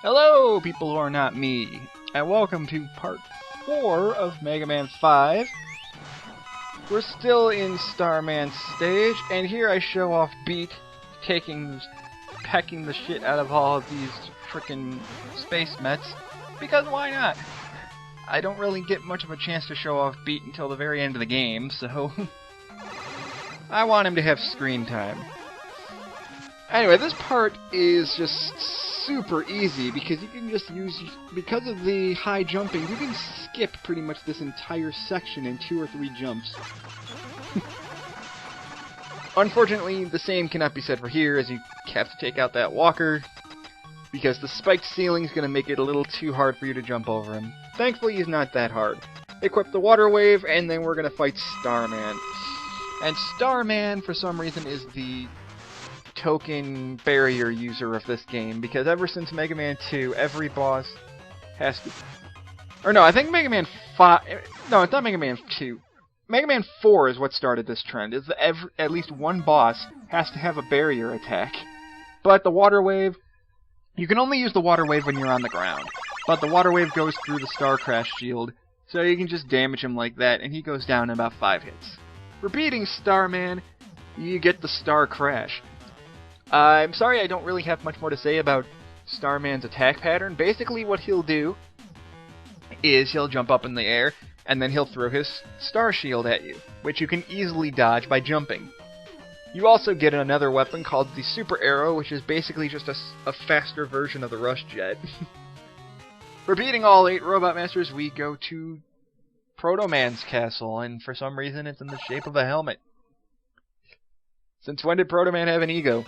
Hello, people who are not me, and welcome to part 4 of Mega Man 5. We're still in Starman's stage, and here I show off Beat pecking the shit out of all of these frickin' space mets, because why not? I don't really get much of a chance to show off Beat until the very end of the game, so I want him to have screen time. Anyway, this part is just super easy because you can just because of the high jumping, you can skip pretty much this entire section in 2 or 3 jumps. Unfortunately, the same cannot be said for here, as you have to take out that walker, because the spiked ceiling is going to make it a little too hard for you to jump over him. Thankfully, he's not that hard. Equip the water wave, and then we're going to fight Starman. And Starman, for some reason, is the token barrier user of this game, because ever since Mega Man 2, every boss has to... Or no, I think Mega Man 5... No, it's not Mega Man 2. Mega Man 4 is what started this trend, is that at least one boss has to have a barrier attack. But the water wave... You can only use the water wave when you're on the ground. But the water wave goes through the Star Crash shield, so you can just damage him like that, and he goes down in about 5 hits. For beating Starman, you get the Star Crash. I'm sorry I don't really have much more to say about Starman's attack pattern. Basically what he'll do is he'll jump up in the air, and then he'll throw his Star Shield at you, which you can easily dodge by jumping. You also get another weapon called the Super Arrow, which is basically just a faster version of the Rush Jet. For beating all 8 Robot Masters, we go to Proto Man's castle, and for some reason it's in the shape of a helmet. Since when did Proto Man have an ego?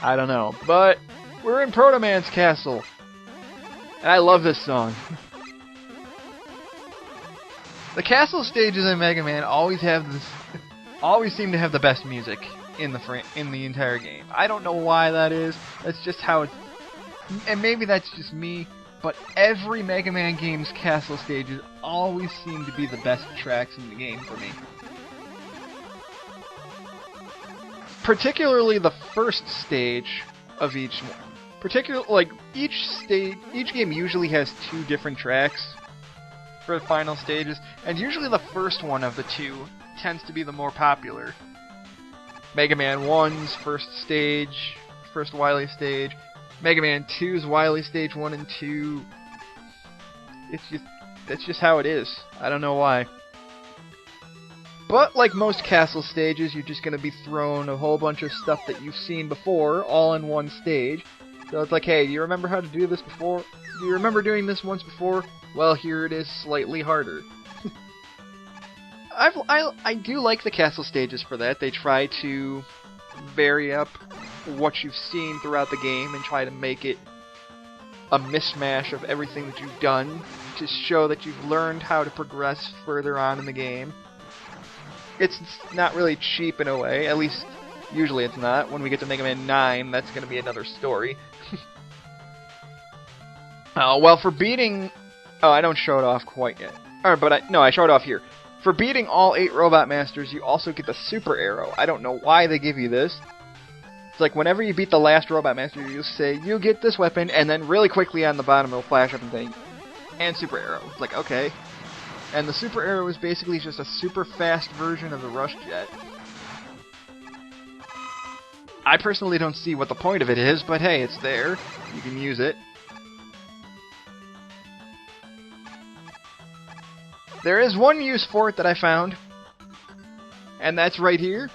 I don't know, but we're in Proto Man's castle, and I love this song. The castle stages in Mega Man always seem to have the best music in the entire game. I don't know why that is. That's just how it's, and maybe that's just me. But every Mega Man game's castle stages always seem to be the best tracks in the game for me. Particularly the first stage of each one. Each game usually has 2 different tracks for the final stages, and usually the first one of the 2 tends to be the more popular. Mega Man 1's first Wily stage, Mega Man 2's Wily stage 1 and 2. That's just how it is. I don't know why. But like most castle stages, you're just going to be thrown a whole bunch of stuff that you've seen before, all in one stage. So it's like, hey, do you remember how to do this before? Do you remember doing this once before? Well, here it is, slightly harder. I do like the castle stages for that. They try to vary up what you've seen throughout the game and try to make it a mishmash of everything that you've done to show that you've learned how to progress further on in the game. It's not really cheap in a way, at least usually it's not. When we get to Mega Man 9, that's going to be another story. Well, for beating... Oh, I don't show it off quite yet. I show it off here. For beating all 8 Robot Masters, you also get the Super Arrow. I don't know why they give you this. It's like whenever you beat the last Robot Master, you'll say, you get this weapon, and then really quickly on the bottom it'll flash up and say, and Super Arrow. It's like, okay. And the Super Arrow is basically just a super fast version of the Rush Jet. I personally don't see what the point of it is, but hey, it's there. You can use it. There is one use for it that I found, and that's right here.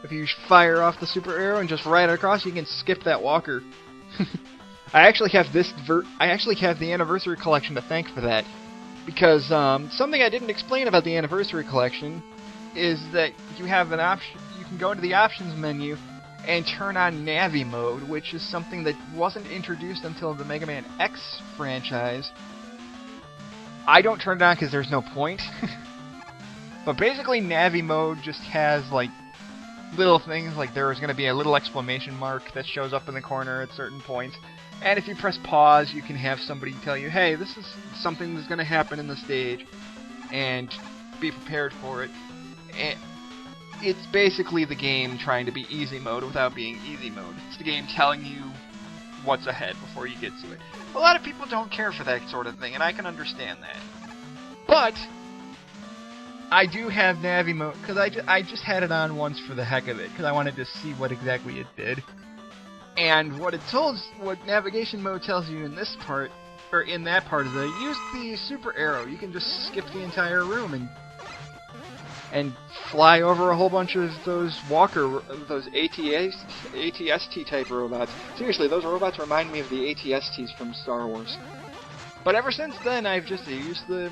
If you fire off the Super Arrow and just ride it across, you can skip that walker. I actually have the Anniversary Collection to thank for that, because something I didn't explain about the Anniversary Collection is that you have an option. You can go into the options menu and turn on Navi mode, which is something that wasn't introduced until the Mega Man X franchise. I don't turn it on because there's no point. But basically Navi mode just has like little things, like there's going to be a little exclamation mark that shows up in the corner at certain points. And if you press pause, you can have somebody tell you, hey, this is something that's going to happen in the stage, and be prepared for it. it's basically the game trying to be easy mode without being easy mode. It's the game telling you what's ahead before you get to it. A lot of people don't care for that sort of thing, and I can understand that. But I do have Navi mode, because I just had it on once for the heck of it, because I wanted to see what exactly it did. And what navigation mode tells you in this part, or in that part, is that use the super arrow. You can just skip the entire room and fly over a whole bunch of those those ATST type robots. Seriously, those robots remind me of the ATSTs from Star Wars. But ever since then, I've just used the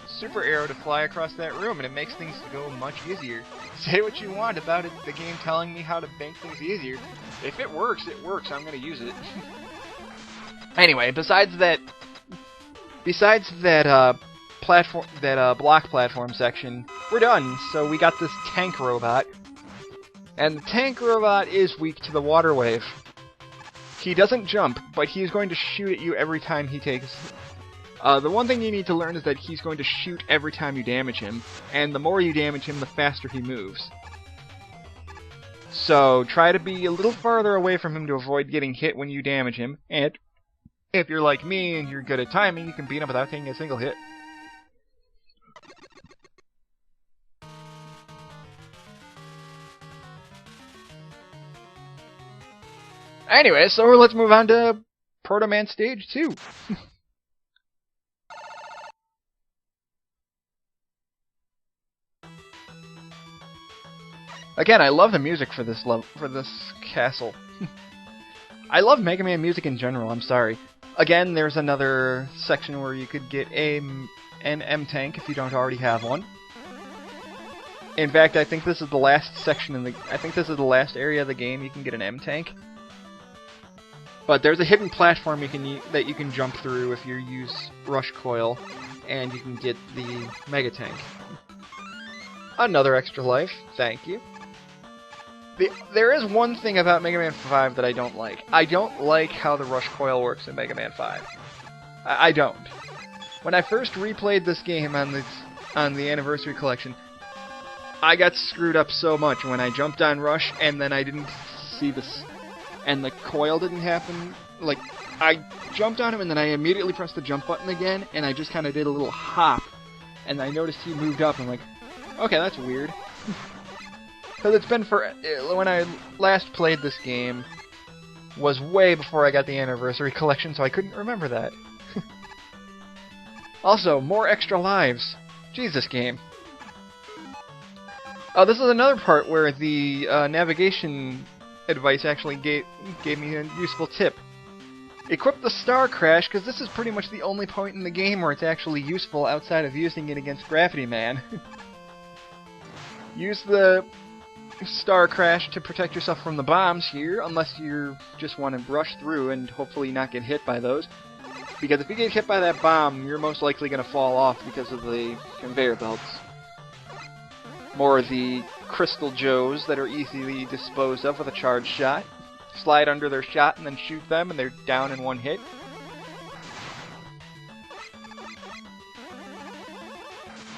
super arrow to fly across that room, and it makes things go much easier. Say what you want about it, the game telling me how to make things easier. If it works, it works. I'm gonna use it. Anyway, besides that block platform section, we're done. So we got this tank robot, and the tank robot is weak to the water wave. He doesn't jump, but he's going to shoot at you every time he takes. The one thing you need to learn is that he's going to shoot every time you damage him, and the more you damage him, the faster he moves. So try to be a little farther away from him to avoid getting hit when you damage him, and if you're like me and you're good at timing, you can beat him without taking a single hit. Anyway, so let's move on to Proto Man Stage 2. Again, I love the music for this castle. I love Mega Man music in general, I'm sorry. Again, there's another section where you could get an M-Tank if you don't already have one. In fact, I think this is the last section I think this is the last area of the game you can get an M-Tank. But there's a hidden platform that you can jump through if you use Rush Coil, and you can get the Mega Tank. Another extra life, thank you. There is one thing about Mega Man 5 that I don't like. I don't like how the Rush Coil works in Mega Man 5. I don't. When I first replayed this game on the Anniversary Collection, I got screwed up so much when I jumped on Rush and then I didn't see this, and the coil didn't happen. Like, I jumped on him and then I immediately pressed the jump button again, and I just kind of did a little hop, and I noticed he moved up, and I'm like, okay, that's weird. Because it's been when I last played this game was way before I got the Anniversary Collection, so I couldn't remember that. Also, more extra lives. Jesus, game. Oh, this is another part where the navigation advice actually gave me a useful tip. Equip the Star Crash, because this is pretty much the only point in the game where it's actually useful outside of using it against Gravity Man. Use the Star Crash to protect yourself from the bombs here, unless you just want to rush through and hopefully not get hit by those. Because if you get hit by that bomb, you're most likely going to fall off because of the conveyor belts. More of the Crystal Joes that are easily disposed of with a charged shot. Slide under their shot and then shoot them, and they're down in one hit.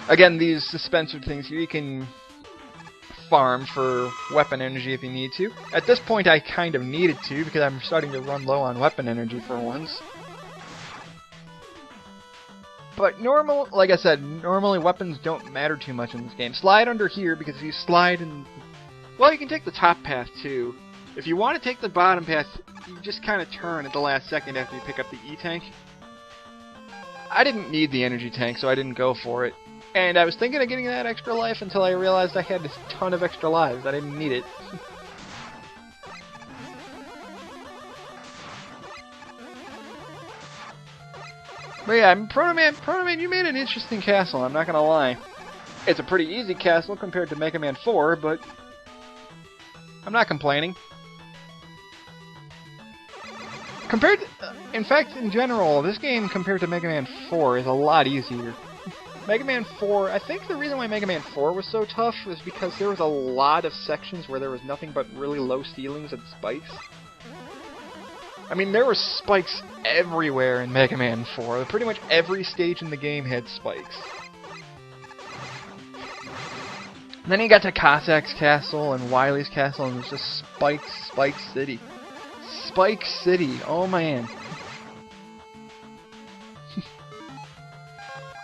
Again, these suspensive things here, you can farm for weapon energy if you need to. At this point I kind of needed to, because I'm starting to run low on weapon energy for once. But like I said, normally weapons don't matter too much in this game. Slide under here, because if you slide and... well, you can take the top path too. If you want to take the bottom path, you just kind of turn at the last second after you pick up the E-Tank. I didn't need the energy tank, so I didn't go for it. And I was thinking of getting that extra life until I realized I had a ton of extra lives. I didn't need it. But yeah, Proto Man, you made an interesting castle, I'm not gonna lie. It's a pretty easy castle compared to Mega Man 4, but I'm not complaining. In fact, in general, this game compared to Mega Man 4 is a lot easier. Mega Man 4, I think the reason why Mega Man 4 was so tough was because there was a lot of sections where there was nothing but really low ceilings and spikes. I mean, there were spikes everywhere in Mega Man 4. Pretty much every stage in the game had spikes. And then you got to Cossack's Castle and Wily's Castle, and it's just Spike City. Spike City, oh man.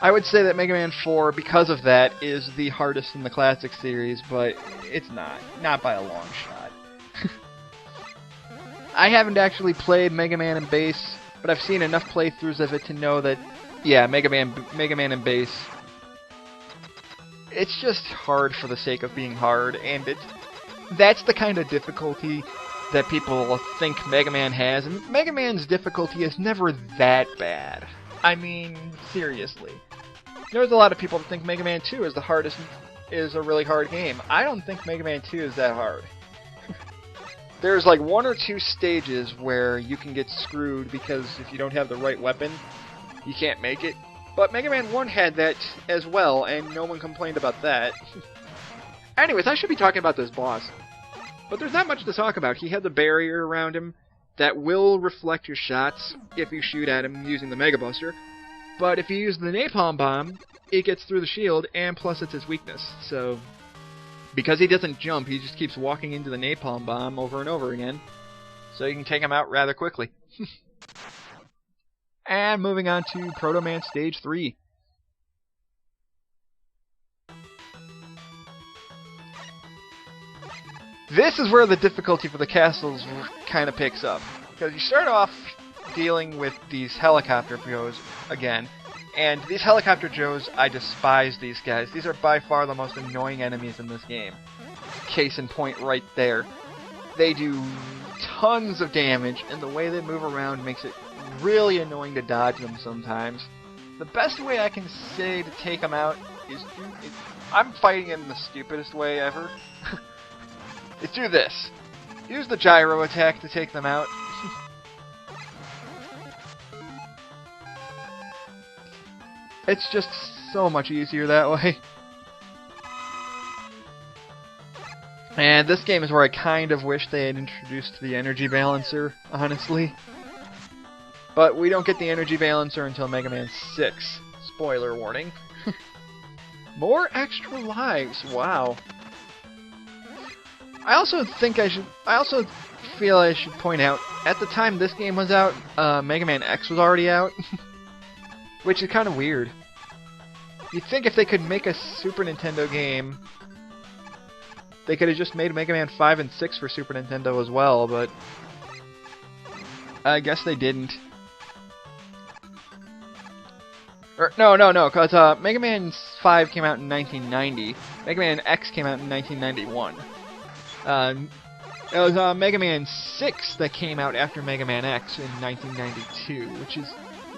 I would say that Mega Man 4, because of that, is the hardest in the Classic series, but it's not. Not by a long shot. I haven't actually played Mega Man and Bass, but I've seen enough playthroughs of it to know that, yeah, Mega Man and Bass, it's just hard for the sake of being hard, and that's the kind of difficulty that people think Mega Man has, and Mega Man's difficulty is never that bad. I mean, seriously. There's a lot of people that think Mega Man 2 is a really hard game. I don't think Mega Man 2 is that hard. There's like 1 or 2 stages where you can get screwed because if you don't have the right weapon, you can't make it. But Mega Man 1 had that as well, and no one complained about that. Anyways, I should be talking about this boss. But there's not much to talk about. He had the barrier around him that will reflect your shots if you shoot at him using the Mega Buster. But if you use the Napalm Bomb, it gets through the shield, and plus it's his weakness. So, because he doesn't jump, he just keeps walking into the Napalm Bomb over and over again. So you can take him out rather quickly. And moving on to Proto Man Stage 3. This is where the difficulty for the castles kind of picks up. Because you start off dealing with these helicopter Joes again. And these helicopter Joes, I despise these guys. These are by far the most annoying enemies in this game. Case in point right there. They do tons of damage, and the way they move around makes it really annoying to dodge them sometimes. The best way I can say to take them out is I'm fighting in the stupidest way ever. Is do this. Use the gyro attack to take them out. It's just so much easier that way. And this game is where I kind of wish they had introduced the energy balancer, honestly. But we don't get the energy balancer until Mega Man 6. Spoiler warning. More extra lives, wow. I also feel I should point out, at the time this game was out, Mega Man X was already out. Which is kind of weird. You'd think if they could make a Super Nintendo game, they could have just made Mega Man 5 and 6 for Super Nintendo as well, but I guess they didn't. No, because Mega Man 5 came out in 1990. Mega Man X came out in 1991. It was Mega Man 6 that came out after Mega Man X in 1992, which is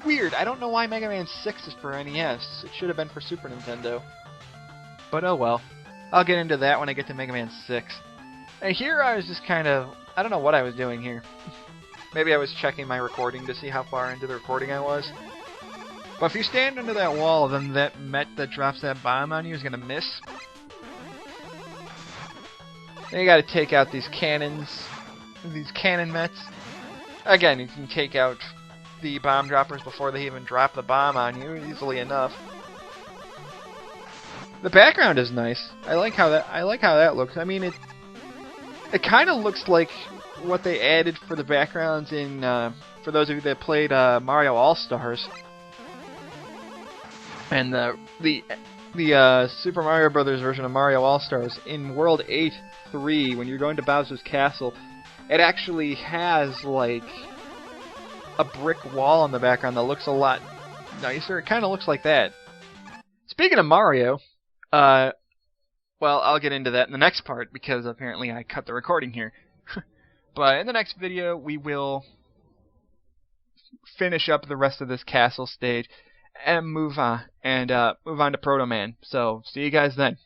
weird. I don't know why Mega Man 6 is for NES. It should have been for Super Nintendo. But oh well. I'll get into that when I get to Mega Man 6. And here I was just kind of... I don't know what I was doing here. Maybe I was checking my recording to see how far into the recording I was. But if you stand under that wall, then that Met that drops that bomb on you is going to miss. Then you gotta take out these cannons. These cannon Mets. Again, you can take out the bomb droppers before they even drop the bomb on you easily enough. The background is nice. I like how that looks. I mean, it kind of looks like what they added for the backgrounds in for those of you that played Mario All-Stars and the Super Mario Brothers version of Mario All-Stars in World 8-3. When you're going to Bowser's Castle, it actually has like a brick wall in the background that looks a lot nicer. It kind of looks like that. Speaking of Mario, well, I'll get into that in the next part because apparently I cut the recording here. But in the next video, we will finish up the rest of this castle stage and move on to Proto Man. So, see you guys then.